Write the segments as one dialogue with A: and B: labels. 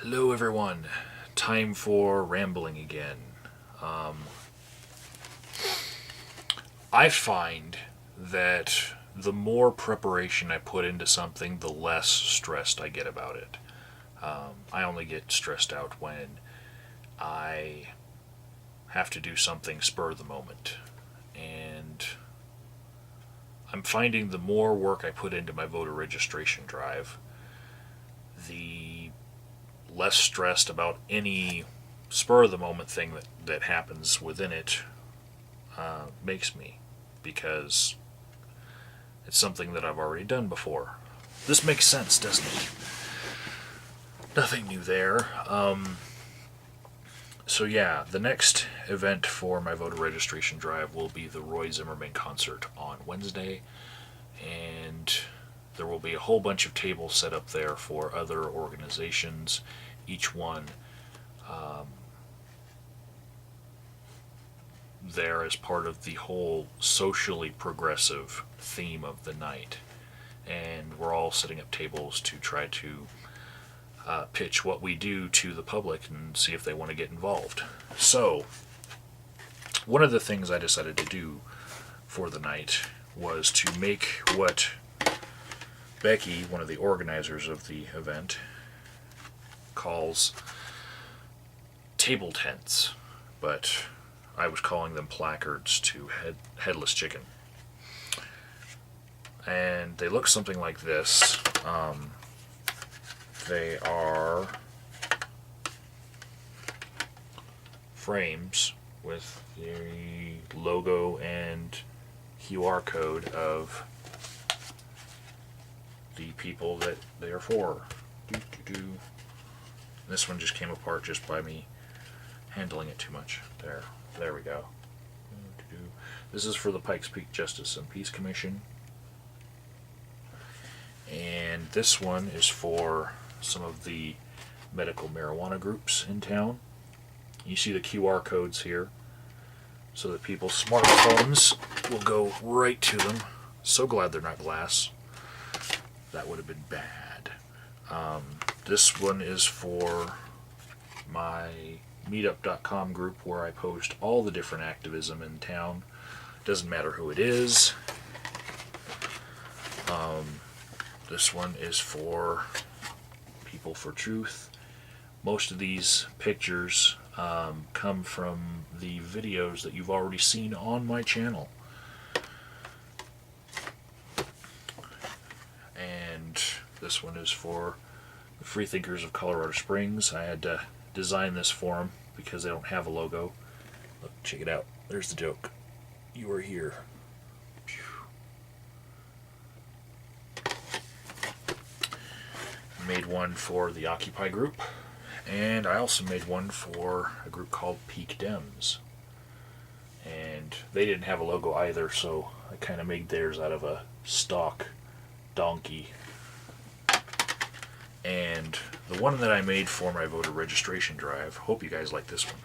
A: Hello everyone, time for rambling again. Um, I find that the more preparation I put into something, the less stressed I get about it. I only get stressed out when I have to do something spur of the moment. And I'm finding the more work I put into my voter registration drive, the less stressed about any spur of the moment thing that happens within it makes me, because it's something that I've already done before. This makes sense, doesn't it? Nothing new there. So yeah, the next event for my voter registration drive will be the Roy Zimmerman concert on Wednesday, and there will be a whole bunch of tables set up there for other organizations, each one there as part of the whole socially progressive theme of the night. And we're all setting up tables to try to pitch what we do to the public and see if they want to get involved. So, one of the things I decided to do for the night was to make what Becky, one of the organizers of the event, calls table tents, but I was calling them placards to headless chicken. And they look something like this. They are frames with the logo and QR code of the people that they are for. This one just came apart just by me handling it too much. There we go. This is for the Pikes Peak Justice and Peace Commission. And this one is for some of the medical marijuana groups in town. You see the QR codes here, so that people's smartphones will go right to them. So glad they're not glass. That would have been bad. This one is for my meetup.com group, where I post all the different activism in town. Doesn't matter who it is. This one is for People for Truth. Most of these pictures come from the videos that you've already seen on my channel. And this one is for the Freethinkers of Colorado Springs. I had to design this for them because they don't have a logo. Look, check it out. There's the joke. You are here. I made one for the Occupy group, and I also made one for a group called Peak Dems. And they didn't have a logo either, so I kind of made theirs out of a stock donkey. And the one that I made for my voter registration drive, hope you guys like this one.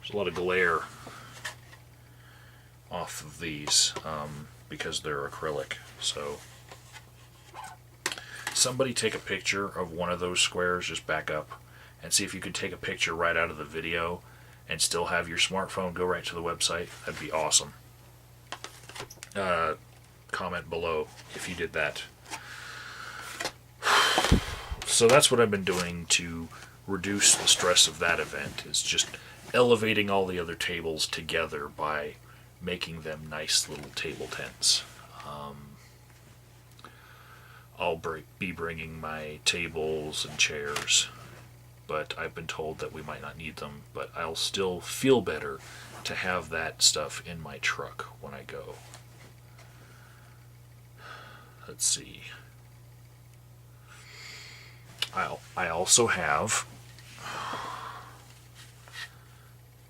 A: There's a lot of glare off of these because they're acrylic. So somebody take a picture of one of those squares, just back up and see if you could take a picture right out of the video and still have your smartphone go right to the website. That'd be awesome. Comment below if you did that. So that's what I've been doing to reduce the stress of that event, is just elevating all the other tables together by making them nice little table tents. I'll be bringing my tables and chairs, but I've been told that we might not need them, but I'll still feel better to have that stuff in my truck when I go. Let's see. I also have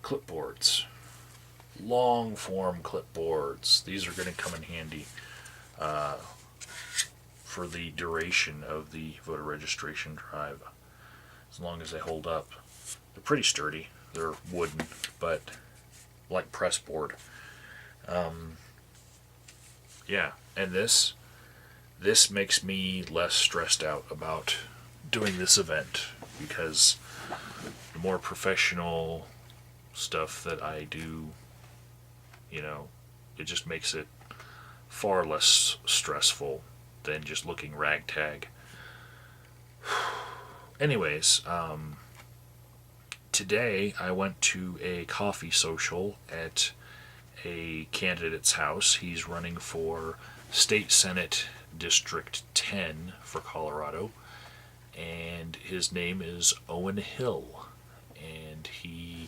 A: clipboards. Long form clipboards. These are going to come in handy for the duration of the voter registration drive, as long as they hold up. They're pretty sturdy. They're wooden, but like pressboard. Yeah, and this makes me less stressed out about doing this event, because the more professional stuff that I do, it just makes it far less stressful than just looking ragtag. Anyways, today I went to a coffee social at a candidate's house. He's running for State Senate District 10 for Colorado, and his name is Owen Hill. And he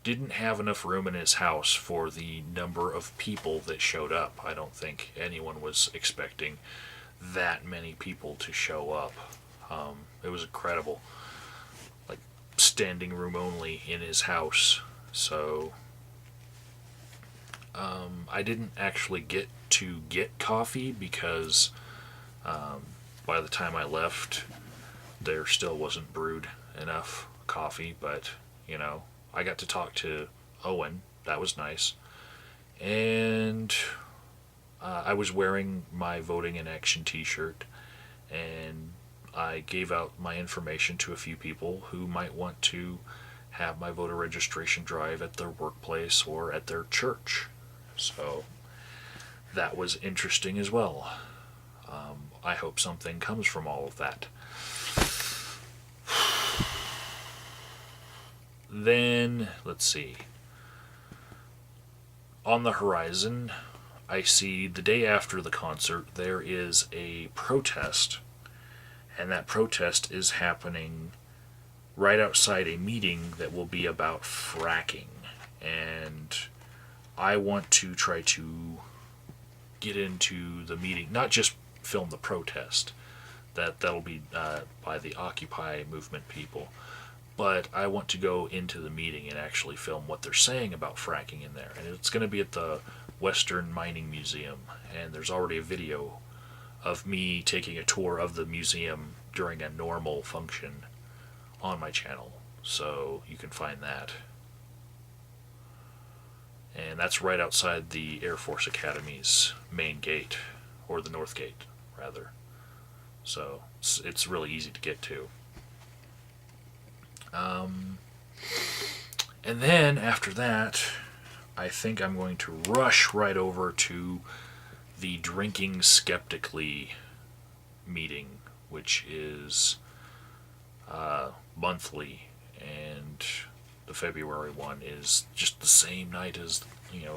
A: didn't have enough room in his house for the number of people that showed up. I don't think anyone was expecting that many people to show up. It was incredible. Like, standing room only in his house. So, I didn't actually get to get coffee because by the time I left, there still wasn't brewed enough coffee, but, I got to talk to Owen. That was nice. And I was wearing my Voting in Action t-shirt, and I gave out my information to a few people who might want to have my voter registration drive at their workplace or at their church. So that was interesting as well. I hope something comes from all of that. Then, let's see. On the horizon, I see the day after the concert, there is a protest, and that protest is happening right outside a meeting that will be about fracking. And I want to try to get into the meeting, not just film the protest, that'll be by the Occupy movement people, but I want to go into the meeting and actually film what they're saying about fracking in there. And it's going to be at the Western Mining Museum, and there's already a video of me taking a tour of the museum during a normal function on my channel, so you can find that. And that's right outside the Air Force Academy's main gate, or the North Gate, rather. So it's really easy to get to. And then after that, I think I'm going to rush right over to the Drinking Skeptically meeting, which is monthly, and the February one is just the same night as,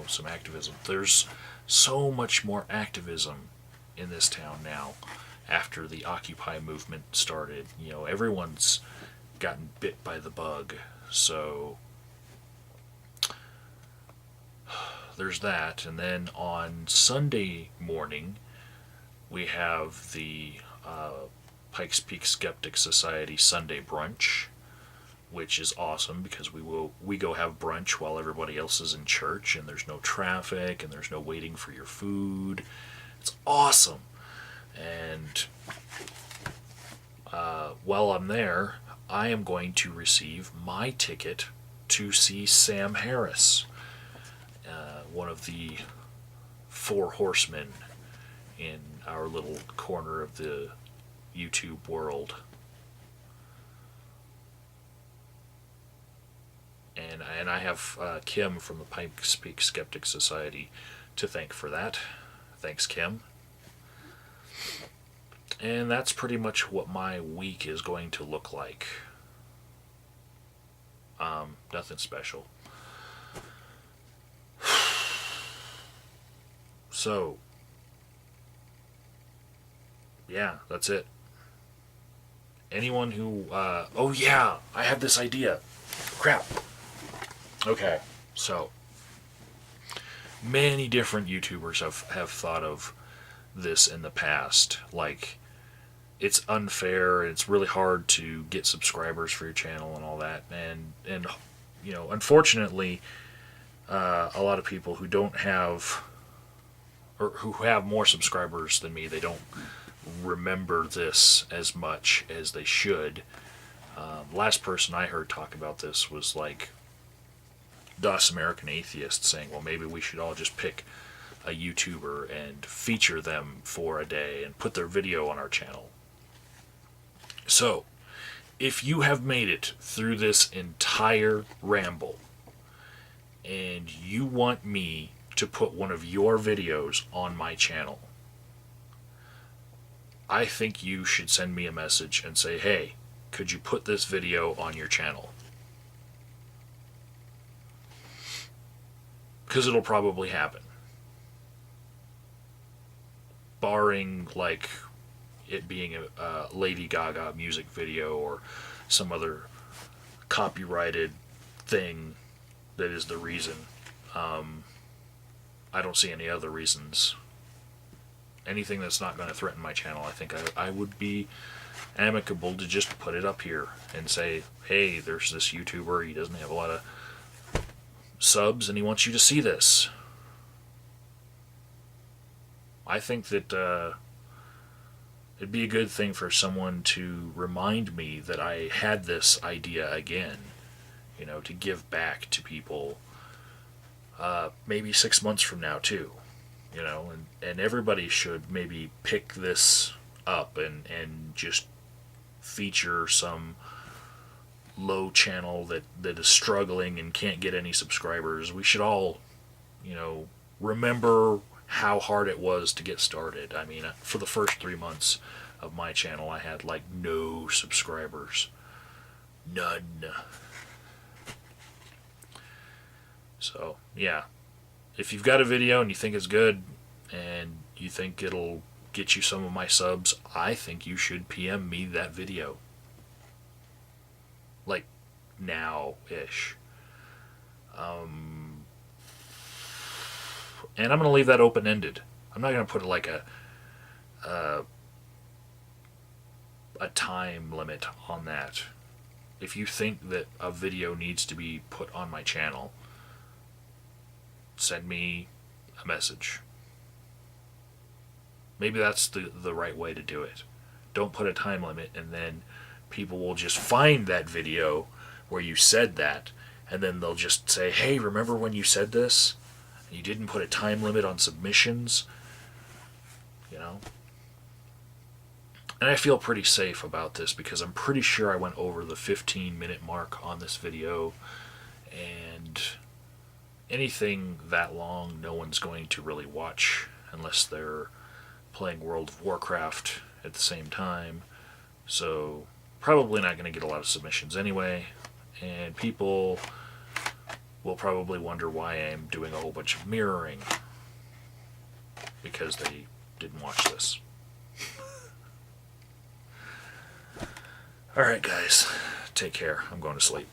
A: some activism. There's so much more activism in this town now after the Occupy movement started. Everyone's gotten bit by the bug, so there's that. And then on Sunday morning, we have the Pikes Peak Skeptic Society Sunday brunch, which is awesome because we go have brunch while everybody else is in church, and there's no traffic and there's no waiting for your food. It's awesome. And while I'm there, I am going to receive my ticket to see Sam Harris, one of the four horsemen in our little corner of the YouTube world. And I have Kim from the Pikes Peak Skeptic Society to thank for that. Thanks, Kim. And that's pretty much what my week is going to look like. Nothing special. So, yeah, that's it. Anyone who, oh yeah, I have this idea. Crap. Okay, so, many different YouTubers have thought of this in the past. Like, it's unfair, it's really hard to get subscribers for your channel and all that. And unfortunately, a lot of people who don't have, or who have more subscribers than me, they don't remember this as much as they should. Last person I heard talk about this was like DOS American Atheist saying, well, maybe we should all just pick a YouTuber and feature them for a day and put their video on our channel. So, if you have made it through this entire ramble and you want me to put one of your videos on my channel, I think you should send me a message and say, hey, could you put this video on your channel? Because it'll probably happen. Barring, like, it being a Lady Gaga music video or some other copyrighted thing that is the reason. I don't see any other reasons. Anything that's not going to threaten my channel, I think I would be amicable to just put it up here and say, hey, there's this YouTuber, he doesn't have a lot of subs and he wants you to see this. I think that it'd be a good thing for someone to remind me that I had this idea again, you know, to give back to people maybe 6 months from now too, you know, and everybody should maybe pick this up and just feature some low channel that is struggling and can't get any subscribers. We should all, you know, remember how hard it was to get started. I mean, for the first 3 months of my channel, I had like no subscribers. None. So, yeah. If you've got a video and you think it's good and you think it'll get you some of my subs, I think you should PM me that video. Like, now-ish. And I'm going to leave that open-ended. I'm not going to put like a time limit on that. If you think that a video needs to be put on my channel, send me a message. Maybe that's the right way to do it. Don't put a time limit, and then people will just find that video where you said that, and then they'll just say, hey, remember when you said this? And you didn't put a time limit on submissions? You know? And I feel pretty safe about this because I'm pretty sure I went over the 15-minute mark on this video, and anything that long, no one's going to really watch unless they're playing World of Warcraft at the same time. So probably not going to get a lot of submissions anyway, and people will probably wonder why I'm doing a whole bunch of mirroring because they didn't watch this. Alright guys, take care. I'm going to sleep.